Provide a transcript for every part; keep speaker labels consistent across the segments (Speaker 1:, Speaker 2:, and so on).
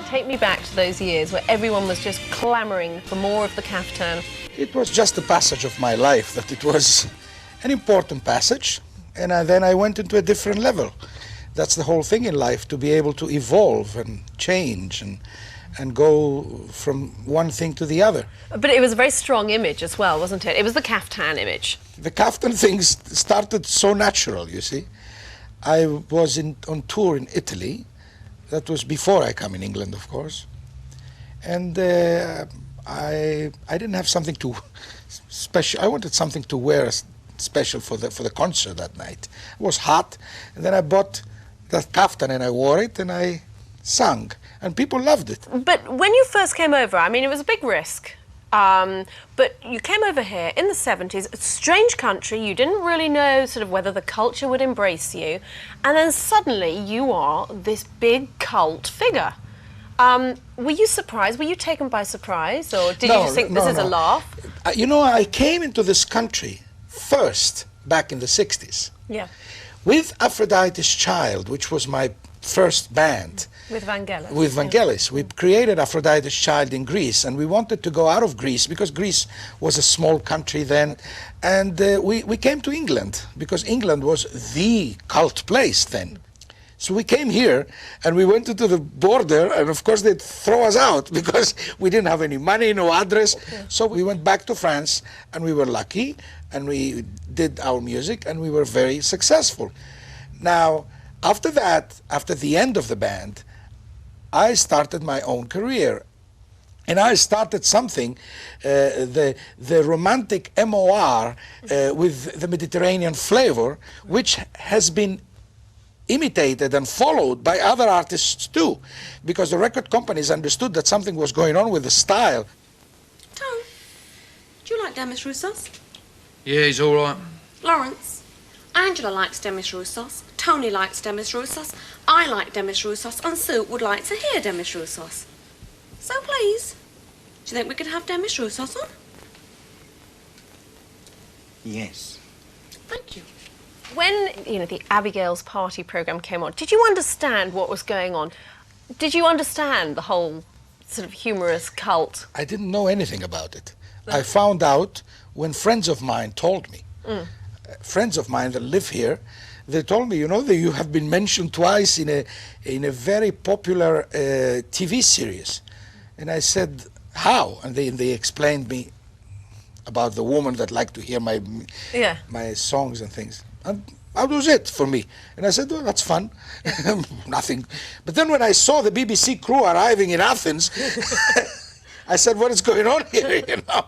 Speaker 1: Take me back to those years where everyone was just clamouring for more of the kaftan.
Speaker 2: It was just a passage of my life, that it was an important passage, and then I went into a different level. That's the whole thing in life, to be able to evolve and change and go from one thing to the other.
Speaker 1: But it was a very strong image as well, wasn't it? It was the kaftan image.
Speaker 2: The kaftan thing started so natural, you see. I was on tour in Italy. That was before I come in England, of course. And I didn't have something to special. I wanted something to wear special for the concert that night. It was hot, and then I bought that kaftan and I wore it and I sang, and people loved it.
Speaker 1: But when you first came over, I mean, it was a big risk. But you came over here in the 70s, a strange country, you didn't really know sort of whether the culture would embrace you, and then suddenly you are this big cult figure. Were you surprised? Were you taken by surprise, or did you just think this is a laugh?
Speaker 2: You know, I came into this country first back in the 60s.
Speaker 1: Yeah.
Speaker 2: With Aphrodite's Child, which was my first band.
Speaker 1: With Vangelis.
Speaker 2: With Vangelis. We created Aphrodite's Child in Greece, and we wanted to go out of Greece because Greece was a small country then. And we came to England because England was the cult place then. So we came here and we went into the border, and of course they'd throw us out because we didn't have any money, no address. Okay. So we went back to France, and we were lucky, and we did our music, and we were very successful. Now, after that, after the end of the band, I started my own career. And I started something, the romantic MOR with the Mediterranean flavor, which has been imitated and followed by other artists too, because the record companies understood that something was going on with the style.
Speaker 3: Tom, do you like Demis Roussos?
Speaker 4: Yeah, he's all right.
Speaker 3: Lawrence, Angela likes Demis Roussos, Tony likes Demis Roussos, I like Demis Roussos, and Sue would like to hear Demis Roussos. So please, do you think we could have Demis Roussos on?
Speaker 5: Yes.
Speaker 3: Thank you.
Speaker 1: When, you know, the Abigail's Party programme came on, did you understand what was going on? Did you understand the whole sort of humorous cult?
Speaker 2: I didn't know anything about it. I found out when friends of mine told me. Friends of mine that live here, they told me, you know, that you have been mentioned twice in a very popular TV series. And I said, how? And they explained me about the woman that liked to hear my songs and things. And that was it for me. And I said, well, that's fun. Nothing. But then when I saw the BBC crew arriving in Athens, I said, what is going on here, you know?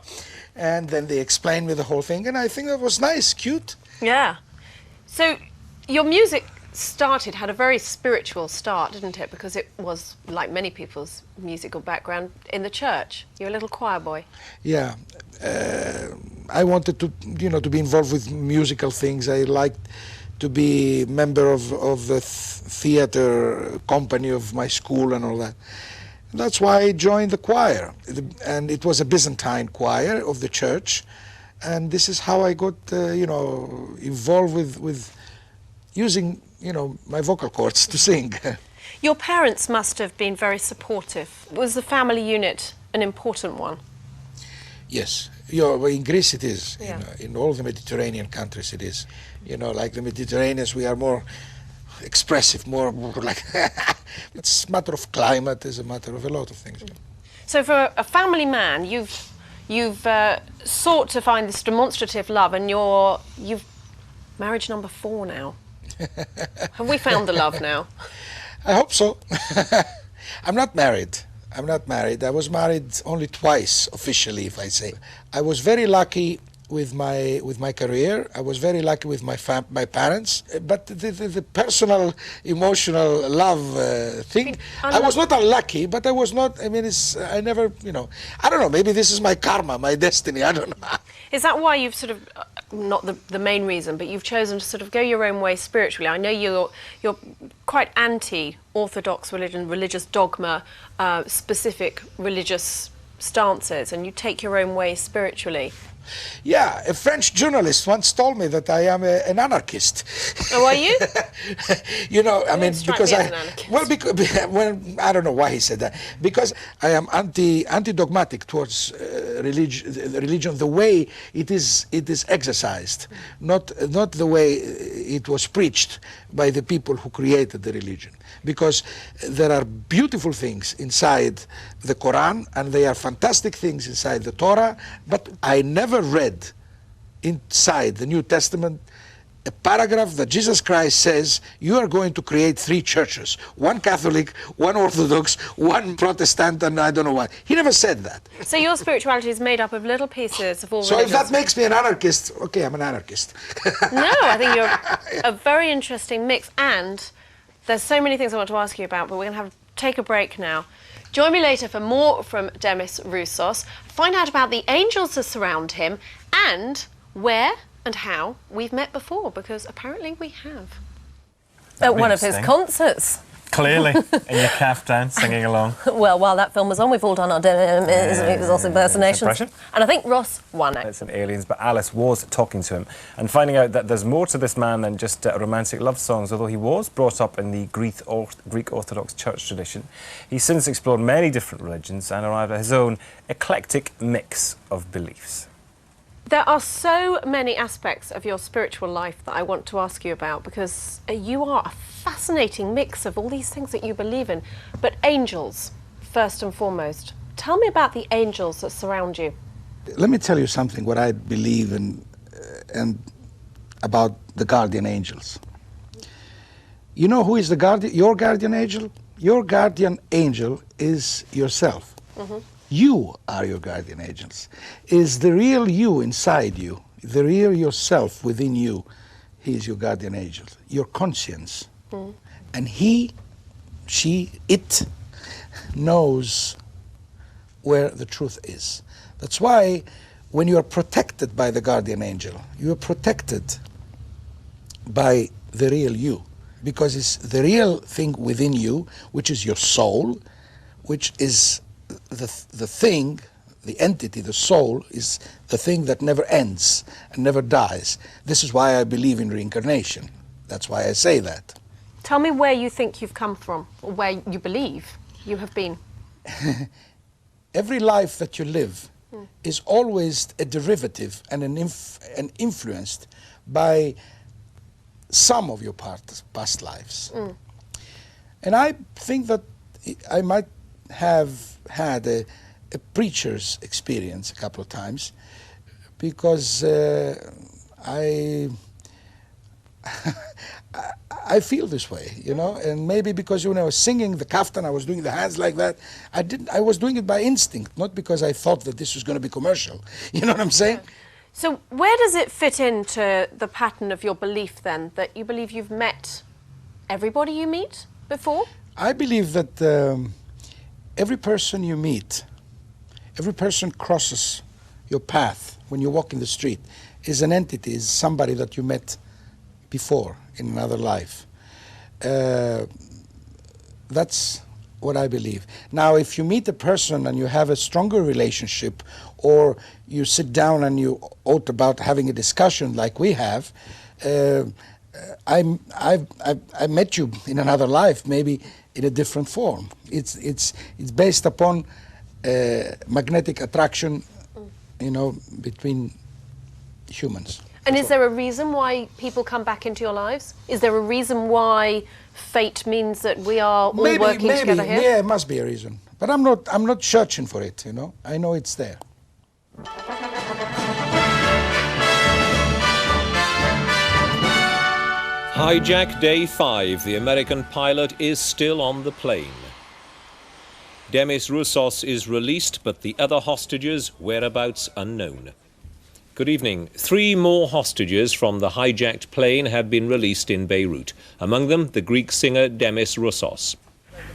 Speaker 2: And then they explained me the whole thing, and I think that was nice, cute.
Speaker 1: Yeah. So your music had a very spiritual start, didn't it? Because it was, like many people's musical background, in the church. You're a little choir boy.
Speaker 2: Yeah. I wanted to, you know, to be involved with musical things. I liked to be member of the theater company of my school and all that. And that's why I joined the choir. And it was a Byzantine choir of the church. And this is how I got, you know, involved with using, you know, my vocal cords to sing.
Speaker 1: Your parents must have been very supportive. Was the family unit an important one?
Speaker 2: Yes, in Greece it is.
Speaker 1: Yeah.
Speaker 2: You know, in all the Mediterranean countries it is. You know, like the Mediterraneans, we are more expressive, more like it's a matter of climate, it's a matter of a lot of things.
Speaker 1: So for a family man, you've sought to find this demonstrative love, and you've marriage number 4 now. Have we found the love now?
Speaker 2: I hope so. I'm not married. I was married only twice, officially, if I say. I was very lucky with my career. I was very lucky with my parents. But the personal, emotional love thing, I was not unlucky, but I was not, I mean, I never, you know, I don't know, maybe this is my karma, my destiny, I don't know.
Speaker 1: Is that why you've sort of, not the main reason, but you've chosen to sort of go your own way spiritually? I know you're quite anti-orthodox religion, religious dogma, specific religious stances, and you take your own way spiritually.
Speaker 2: Yeah, a French journalist once told me that I am an anarchist.
Speaker 1: Oh, are you?
Speaker 2: You know, I mean,
Speaker 1: strike
Speaker 2: because
Speaker 1: me as an anarchist.
Speaker 2: well, I don't know why he said that. Because I am anti-dogmatic towards religion, the way it is exercised, not the way it was preached by the people who created the religion. Because there are beautiful things inside the Quran, and there are fantastic things inside the Torah, but I never read inside the New Testament a paragraph that Jesus Christ says you are going to create 3 churches, one Catholic, one Orthodox, one Protestant, and I don't know what. He never said that.
Speaker 1: So your spirituality is made up of little pieces of all
Speaker 2: So
Speaker 1: religions.
Speaker 2: if that makes me an anarchist, okay, I'm an anarchist.
Speaker 1: No, I think you're a very interesting mix, and there's so many things I want to ask you about, but we're going to have to take a break now. Join me later for more from Demis Roussos, find out about the angels that surround him, and where and how we've met before, because apparently we have. At one of his concerts.
Speaker 5: Clearly, in your caftan, singing along.
Speaker 1: Well, while that film was on, we've all done our Demis Roussos impersonations.
Speaker 5: Impression.
Speaker 1: And I think Ross won it.
Speaker 5: It's an Aliens, but Alice was talking to him and finding out that there's more to this man than just romantic love songs, although he was brought up in the Greek Orthodox Church tradition. He's since explored many different religions and arrived at his own eclectic mix of beliefs.
Speaker 1: There are so many aspects of your spiritual life that I want to ask you about, because you are a fascinating mix of all these things that you believe in. But angels, first and foremost. Tell me about the angels that surround you.
Speaker 2: Let me tell you something, what I believe in and about the guardian angels. You know who is your guardian angel? Your guardian angel is yourself. Mm-hmm. You are your guardian angels. Is the real you inside you, the real yourself within you, he is your guardian angel, your conscience. Mm. And he, she, it knows where the truth is. That's why when you are protected by the guardian angel, you are protected by the real you, because it's the real thing within you, which is your soul, which is the thing, the entity, the soul, is the thing that never ends and never dies. This is why I believe in reincarnation. That's why I say that.
Speaker 1: Tell me where you think you've come from, or where you believe you have been.
Speaker 2: Every life that you live is always a derivative and influenced by some of your past lives. Mm. And I think that I might have had a preacher's experience a couple of times, because I feel this way, you know, and maybe because when I was singing the kaftan, I was doing the hands like that. I was doing it by instinct, not because I thought that this was going to be commercial. You know what I'm saying?
Speaker 1: Yeah. So where does it fit into the pattern of your belief then, that you believe you've met everybody you meet before?
Speaker 2: I believe that every person you meet, every person crosses your path when you walk in the street, is an entity, is somebody that you met before in another life. That's what I believe. Now, if you meet a person and you have a stronger relationship, or you sit down and you ought about having a discussion like we have, I met you in another life, maybe in a different form. It's based upon magnetic attraction, you know, between humans.
Speaker 1: And is there a reason why people come back into your lives? Is there a reason why fate means that we are all working together here?
Speaker 2: Yeah, it must be a reason. But I'm not searching for it, you know. I know it's there.
Speaker 6: Hijack Day 5. The American pilot is still on the plane. Demis Roussos is released, but the other hostages' whereabouts unknown. Good evening. 3 more hostages from the hijacked plane have been released in Beirut. Among them, the Greek singer Demis Roussos.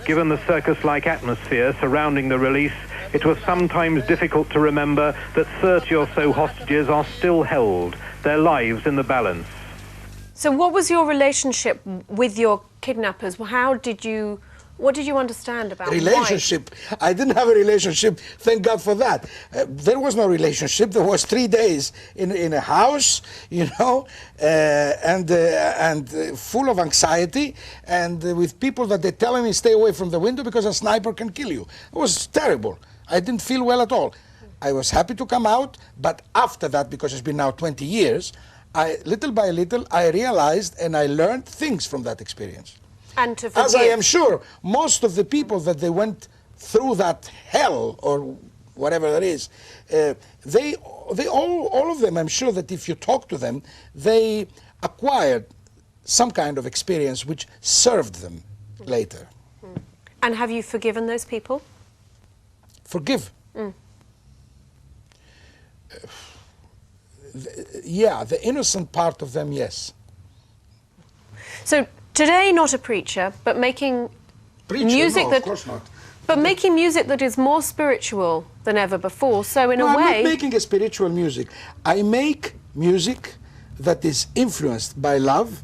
Speaker 7: Given the circus-like atmosphere surrounding the release, it was sometimes difficult to remember that 30 or so hostages are still held, their lives in the balance.
Speaker 1: So what was your relationship with your kidnappers? How did you What did you understand about
Speaker 2: relationship? I didn't have a relationship, thank God for that. There was no relationship. There was 3 days in a house, you know, and full of anxiety, and with people that they're telling me stay away from the window because a sniper can kill you. It was terrible. I didn't feel well at all. I was happy to come out, but after that, because it's been now 20 years, little by little, I realized and I learned things from that experience.
Speaker 1: And to forgive.
Speaker 2: As I am sure most of the people that they went through that hell or whatever that is, they all of them, I'm sure that if you talk to them, they acquired some kind of experience which served them later.
Speaker 1: And have you forgiven those people?
Speaker 2: Forgive. Yeah, the innocent part of them, yes.
Speaker 1: So today, not a preacher, but making music
Speaker 2: no,
Speaker 1: that,
Speaker 2: of course not.
Speaker 1: but making music that is more spiritual than ever before. So in a
Speaker 2: I'm
Speaker 1: way,
Speaker 2: not making a spiritual music. I make music that is influenced by love,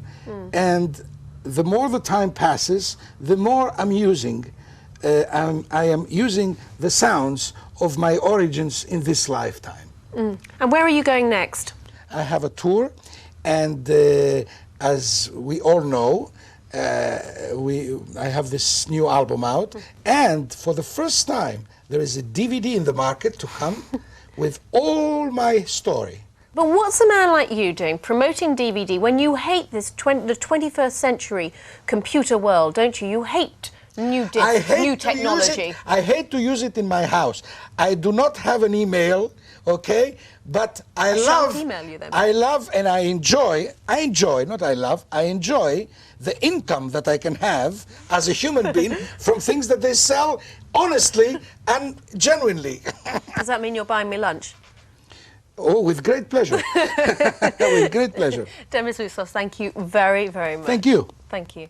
Speaker 2: and the more the time passes, the more I'm using. I am using the sounds of my origins in this lifetime.
Speaker 1: And where are you going next?
Speaker 2: I have a tour, and as we all know, I have this new album out, and for the first time there is a DVD in the market to come with all my story.
Speaker 1: But what's a man like you doing, promoting DVD, when you hate this the 21st century computer world, don't you? You hate new technology.
Speaker 2: I hate to use it in my house. I do not have an email, okay? But I love,
Speaker 1: email you then.
Speaker 2: I love and I enjoy the income that I can have as a human being from things that they sell honestly and genuinely.
Speaker 1: Does that mean you're buying me lunch?
Speaker 2: Oh, with great pleasure. With great pleasure.
Speaker 1: Demis Roussos, thank you very, very much.
Speaker 2: Thank you.
Speaker 1: Thank you.